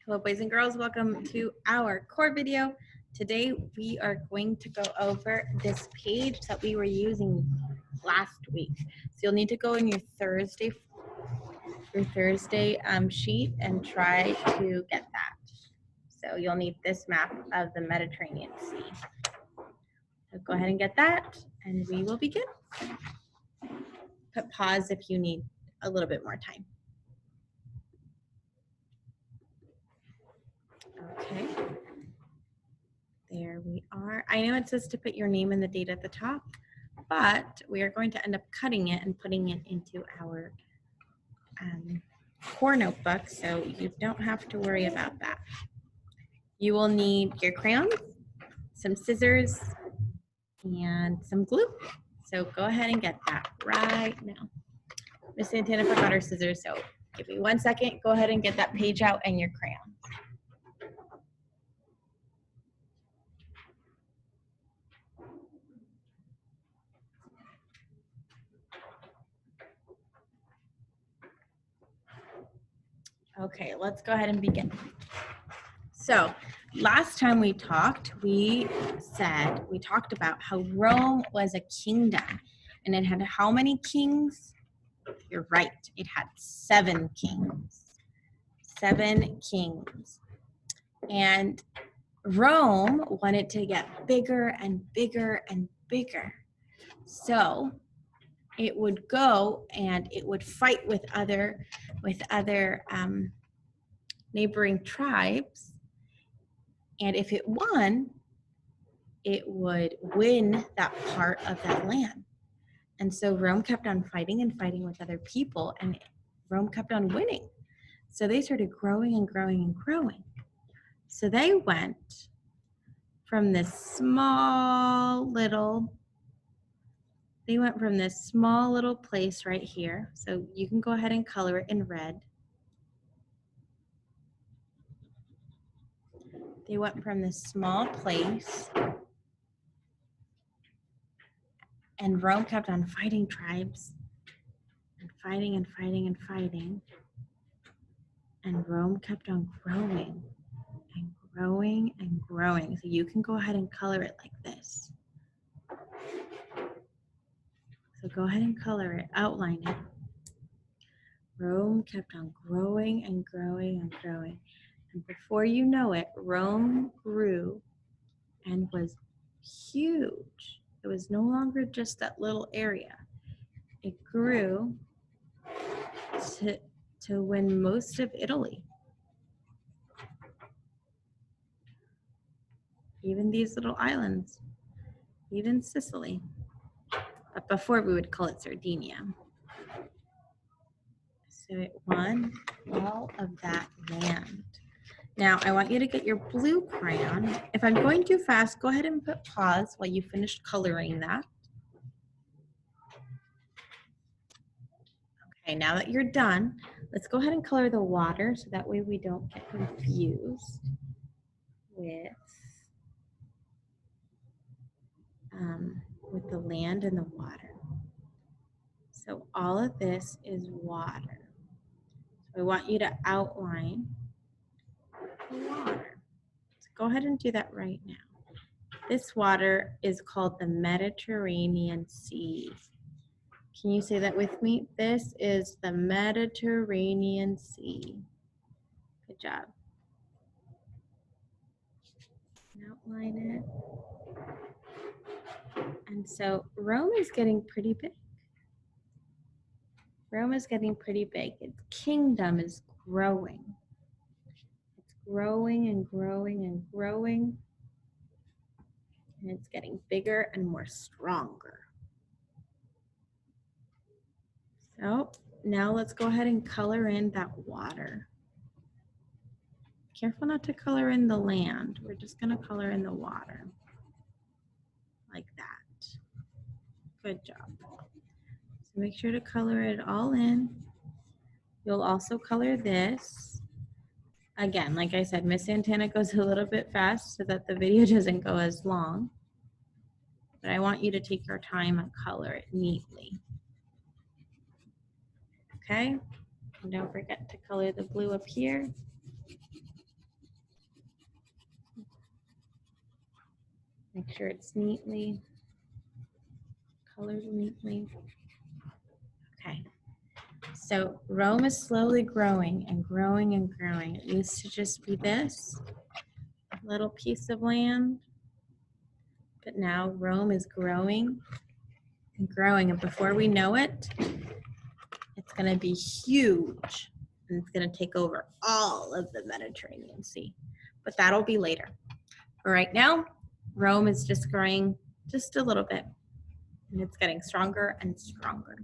Hello boys and girls, welcome to our core video. Today we are going to go over this page that we were using last week. So you'll need to go in your Thursday sheet and try to get that. So you'll need this map of the Mediterranean Sea. So go ahead and get that and we will begin. Put pause if you need a little bit more time. Okay. There we are. I know it says to put your name and the date at the top, but we are going to end up cutting it and putting it into our core notebook, so you don't have to worry about that. You will need your crayons, some scissors, and some glue. So go ahead and get that right now. Miss Santana forgot her scissors, so give me 1 second. Go ahead and get that page out and your crayons. Okay, let's go ahead and begin. So last time we talked about how Rome was a kingdom, and it had how many kings? You're right, it had 7 kings. 7 kings. And Rome wanted to get bigger and bigger and bigger. So it would go and it would fight with other neighboring tribes. And if it won, it would win that part of that land. And so Rome kept on fighting and fighting with other people, and Rome kept on winning. So they started growing and growing and growing. So they went from this small little place right here. So you can go ahead and color it in red. They went from this small place, and Rome kept on fighting tribes and fighting and fighting and fighting. And Rome kept on growing and growing and growing. So you can go ahead and color it like this. So go ahead and color it, outline it. Rome kept on growing and growing and growing. And before you know it, Rome grew and was huge. It was no longer just that little area. It grew to win most of Italy. Even these little islands, even Sicily. But before we would call it Sardinia. So it won all of that land. Now I want you to get your blue crayon. If I'm going too fast, go ahead and put pause while you finish coloring that. Okay, now that you're done, let's go ahead and color the water so that way we don't get confused with the land and the water. So all of this is water. So I want you to outline the water. So go ahead and do that right now. This water is called the Mediterranean Sea. Can you say that with me? This is the Mediterranean Sea. Good job. Outline it. And so Rome is getting pretty big. Rome is getting pretty big. Its kingdom is growing. It's growing and growing and growing. And it's getting bigger and more stronger. So now let's go ahead and color in that water. Careful not to color in the land. We're just going to color in the water. Like that. Good job. So make sure to color it all in. You'll also color this. Again, like I said, Miss Santana goes a little bit fast so that the video doesn't go as long. But I want you to take your time and color it neatly. Okay? And don't forget to color the blue up here. Make sure it's neatly colored neatly. Okay. So Rome is slowly growing and growing and growing. It used to just be this little piece of land, but now Rome is growing and growing. And before we know it, it's going to be huge and it's going to take over all of the Mediterranean Sea. But that'll be later. But right now, Rome is just growing just a little bit and it's getting stronger and stronger.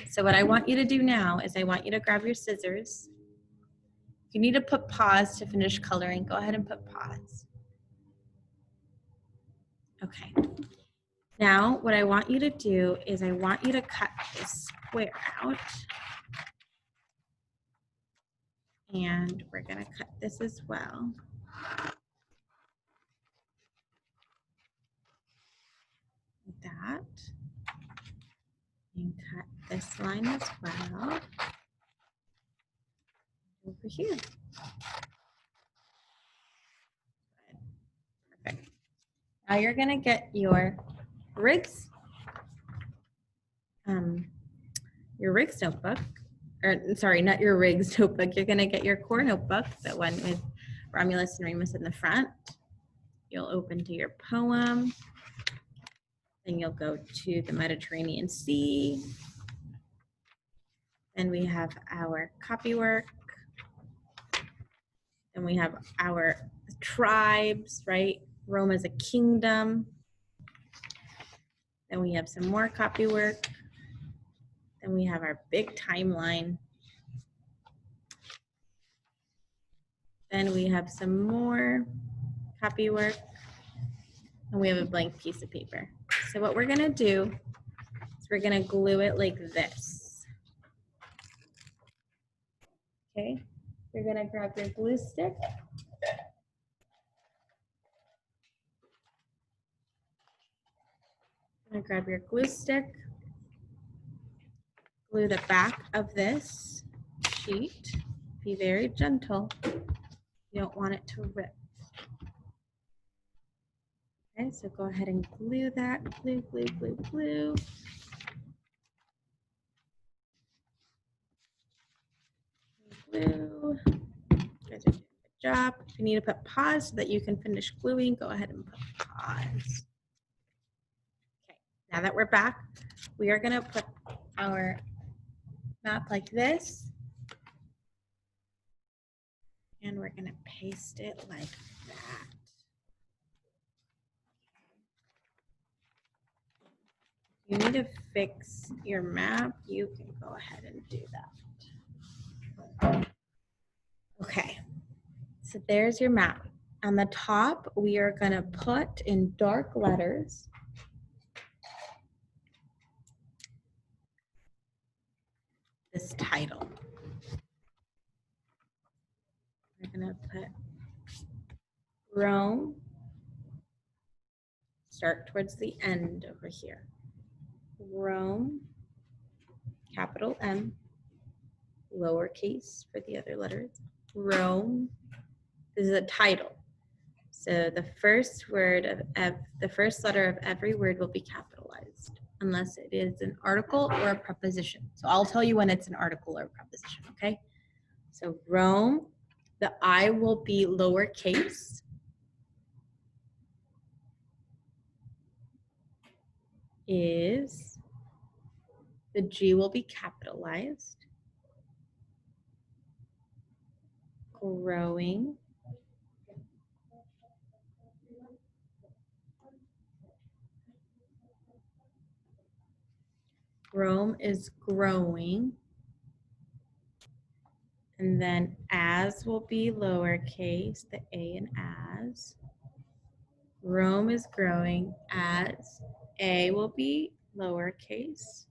So what I want you to do now is I want you to grab your scissors. If you need to put pause to finish coloring, go ahead and put pause. Okay. Now what I want you to do is I want you to cut this square out. And we're gonna cut this as well. Like that. And cut this line as well. Over here. Perfect. Now you're gonna get your Riggs notebook, or sorry, not your Riggs notebook. You're gonna get your core notebook, the one with Romulus and Remus in the front. You'll open to your poem. Then you'll go to the Mediterranean Sea. Then we have our copywork. Then we have our tribes, right? Rome as a kingdom. Then we have some more copywork. Then we have our big timeline. Then we have some more copywork. And we have a blank piece of paper. So what we're gonna do is we're gonna glue it like this. Okay, you're gonna grab your glue stick. You're gonna grab your glue stick. Glue the back of this sheet. Be very gentle. You don't want it to rip. Okay, so go ahead and glue that. Glue, glue, glue, glue. Glue. You guys are doing a good job. If you need to put pause so that you can finish gluing, go ahead and put pause. Okay, now that we're back, we are gonna put our map like this. And we're gonna paste it like that. You need to fix your map, you can go ahead and do that. Okay, so there's your map. On the top, we are gonna put in dark letters this title. We're gonna put Rome, start towards the end over here. Rome, capital M, lowercase for the other letters. Rome, this is a title. So the first word of the first letter of every word will be capitalized unless it is an article or a preposition. So I'll tell you when it's an article or a preposition, okay? So Rome, the I will be lowercase. Is, the G will be capitalized. Growing. Rome is growing. And then as will be lowercase, the A in as. Rome is growing as. A will be lowercase.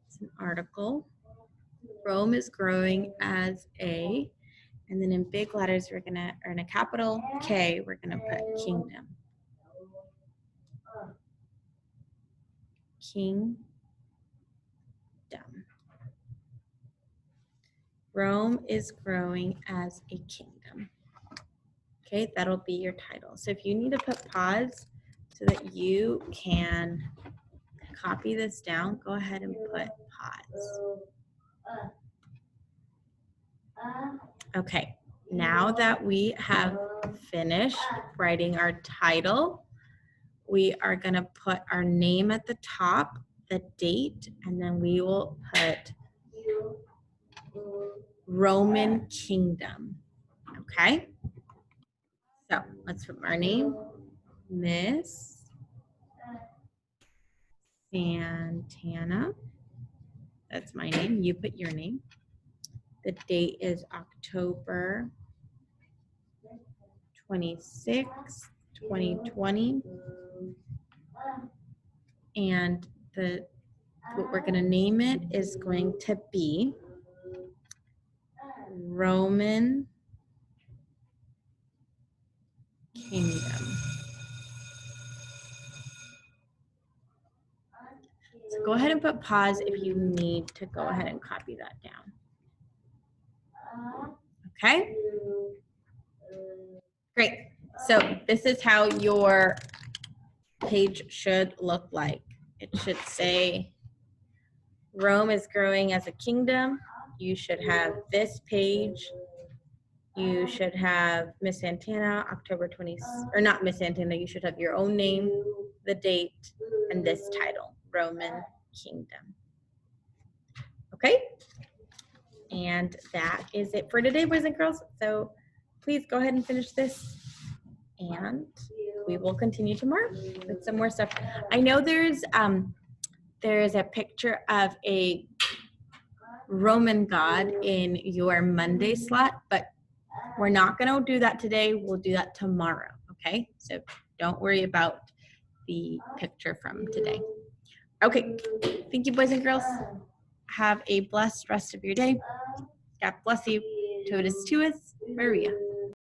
It's an article. Rome is growing as A. And then in big letters, we're gonna, or in a capital K, we're gonna put kingdom. Kingdom. Rome is growing as a kingdom. Okay, that'll be your title. So if you need to put pause so that you can copy this down, go ahead and put pause. Okay, now that we have finished writing our title, we are going to put our name at the top, the date, and then we will put Roman Kingdom. Okay, so let's put our name, Miss Santana. That's my name. You put your name. The date is October 26, 2020. And what we're going to name it is going to be Roman Kingdom. So go ahead and put pause if you need to go ahead and copy that down. Okay? Great. So this is how your page should look like. It should say Rome is growing as a kingdom. You should have this page. You should have Miss Santana, October 20th, or not Miss Santana, you should have your own name, the date, and this title, Roman Kingdom. Okay? And that is it for today, boys and girls. So please go ahead and finish this, and we will continue tomorrow with some more stuff. I know there is a picture of a Roman god in your Monday slot, but we're not going to do that today. We'll do that tomorrow, okay? So don't worry about the picture from today. Okay, thank you, boys and girls. Have a blessed rest of your day. God bless you. Totus tuus, Maria.